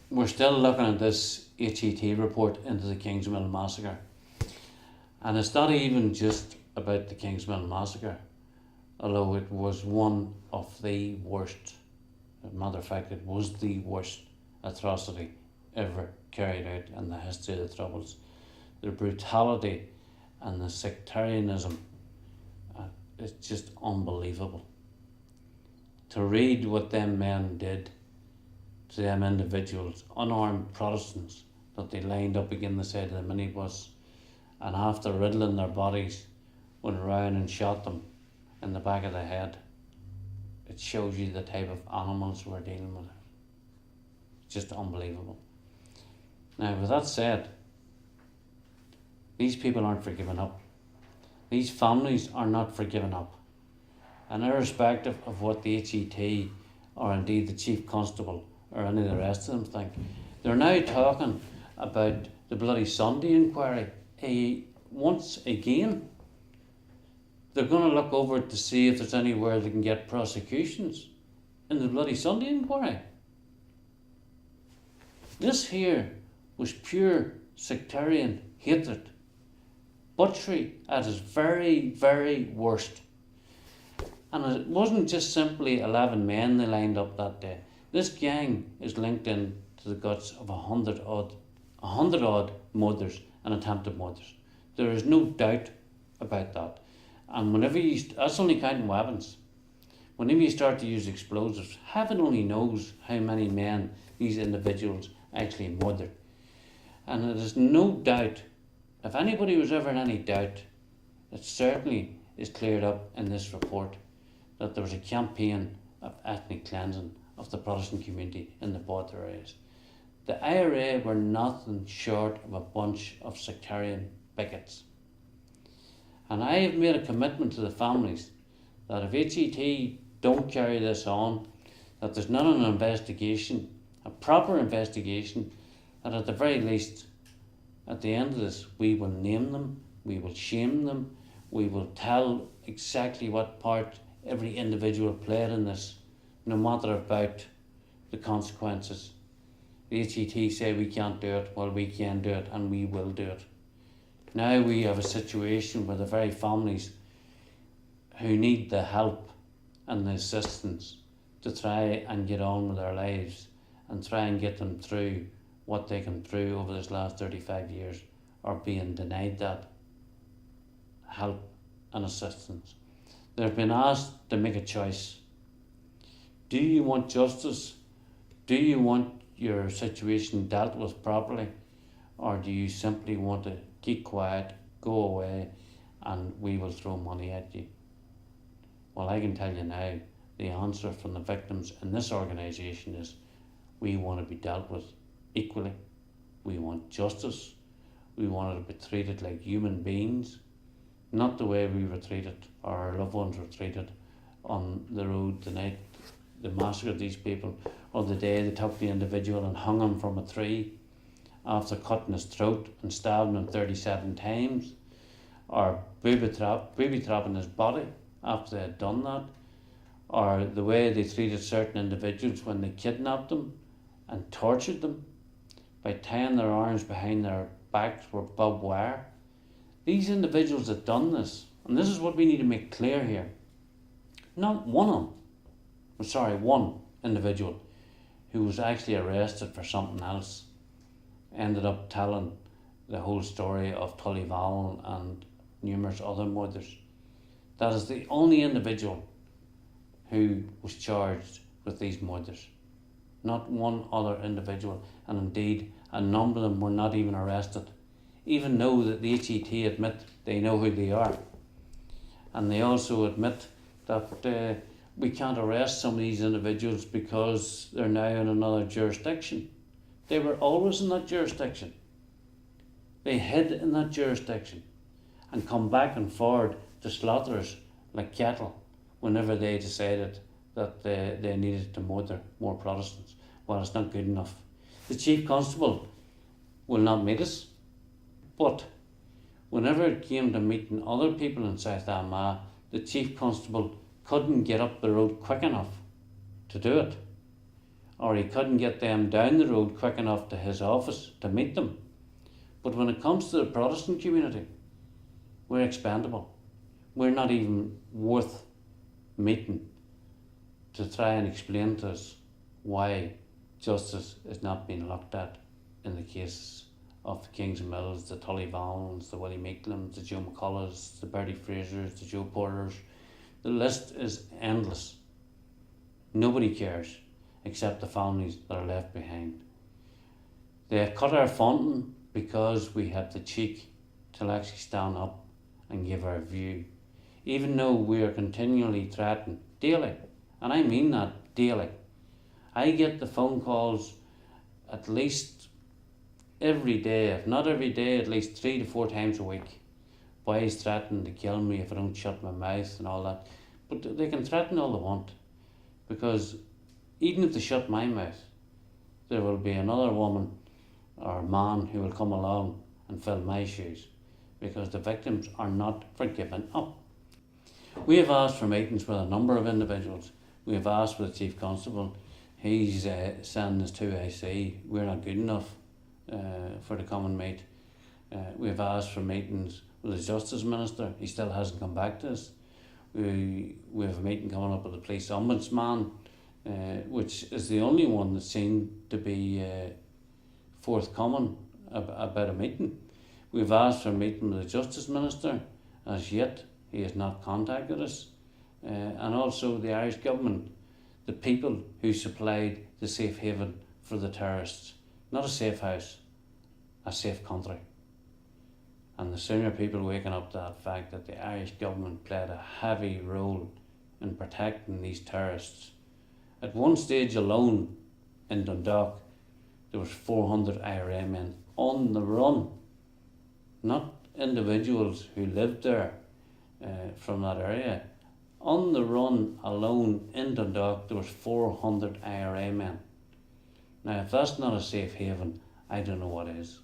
we're still looking at this HET report into the Kingsmill massacre. And it's not even just about the Kingsmill massacre, although it was one of the worst. As a matter of fact, it was the worst atrocity ever carried out in the history of the Troubles. The brutality and the sectarianism, it's just unbelievable. To read what them men did to them individuals, unarmed Protestants, that they lined up against the side of the minibus, and after riddling their bodies, went around and shot them in the back of the head. It shows you the type of animals we're dealing with. It's just unbelievable. Now, with that said, these people aren't forgiven up. These families are not forgiven up. And irrespective of what the HET or indeed the Chief Constable or any of the rest of them think, they're now talking about the bloody Sunday inquiry. Once again, they're going to look over to see if there's anywhere they can get prosecutions in the bloody Sunday inquiry. This here was pure sectarian hatred, butchery at its very, very worst. And it wasn't just simply 11 men they lined up that day. This gang is linked in to the guts of 100 odd murders and attempted murders. There is no doubt about that. And whenever that's only counting weapons. Whenever you start to use explosives, heaven only knows how many men these individuals actually murdered. And there is no doubt, if anybody was ever in any doubt, it certainly is cleared up in this report that there was a campaign of ethnic cleansing of the Protestant community in the border areas. The IRA were nothing short of a bunch of sectarian bigots. And I have made a commitment to the families that if HET don't carry this on, that there's not an investigation, a proper investigation, that at the very least, at the end of this, we will name them, we will shame them, we will tell exactly what part every individual played in this, no matter about the consequences. The HET say we can't do it, well, we can do it and we will do it. Now we have a situation where the very families who need the help and the assistance to try and get on with their lives and try and get them through what they come through over this last 35 years are being denied that help and assistance. They've been asked to make a choice. Do you want justice? Do you want your situation dealt with properly? Or do you simply want to keep quiet, go away, and we will throw money at you? Well, I can tell you now, the answer from the victims in this organisation is we want to be dealt with equally. We want justice. We want to be treated like human beings, not the way we were treated or our loved ones were treated on the road the night they massacred these people, or the day they took the individual and hung him from a tree after cutting his throat and stabbing him 37 times, or booby trapping his body after they had done that, or the way they treated certain individuals when they kidnapped them and tortured them by tying their arms behind their backs with barbed wire. These individuals that done this, and this is what we need to make clear here, not one individual who was actually arrested for something else ended up telling the whole story of Tullyvallen and numerous other murders. That is the only individual who was charged with these murders, not one other individual, and indeed a number of them were not even arrested, even though that the HET admit they know who they are. And they also admit that we can't arrest some of these individuals because they're now in another jurisdiction. They were always in that jurisdiction. They hid in that jurisdiction and come back and forward to slaughter us like cattle whenever they decided that they needed to murder more Protestants. Well, it's not good enough. The Chief Constable will not meet us, but whenever it came to meeting other people in South Armagh, the Chief Constable couldn't get up the road quick enough to do it. or he couldn't get them down the road quick enough to his office to meet them. But when it comes to the Protestant community, we're expendable. We're not even worth meeting to try and explain to us why justice is not being looked at in the cases of the Kingsmills, the Tully Vallons, the Willie Meeklums, the Joe McCulloughs, the Bertie Frazers, the Joe Porters. The list is endless. Nobody cares except the families that are left behind. They have cut our funding because we have the cheek to actually stand up and give our view, even though we are continually threatened daily, and I mean that daily. I get the phone calls at least every day, if not every day, at least 3 to 4 times a week. Boys threatening to kill me if I don't shut my mouth and all that. But they can threaten all they want, because even if they shut my mouth, there will be another woman or man who will come along and fill my shoes, because the victims are not forgiven up. We have asked for meetings with a number of individuals. We have asked for the Chief Constable. He's sending us to IC. We're not good enough for to come and meet. We have asked for meetings with the Justice Minister. He still hasn't come back to us. We have a meeting coming up with the Police Ombudsman, which is the only one that seemed to be forthcoming about a meeting. We've asked for a meeting with the Justice Minister. As yet, he has not contacted us. And also the Irish Government, the people who supplied the safe haven for the terrorists. Not a safe house, a safe country. And the sooner people waking up to that fact that the Irish Government played a heavy role in protecting these terrorists. At one stage alone in Dundalk, there was 400 IRA men on the run. Not individuals who lived there from that area. On the run alone in Dundalk, there was 400 IRA men. Now, if that's not a safe haven, I don't know what is.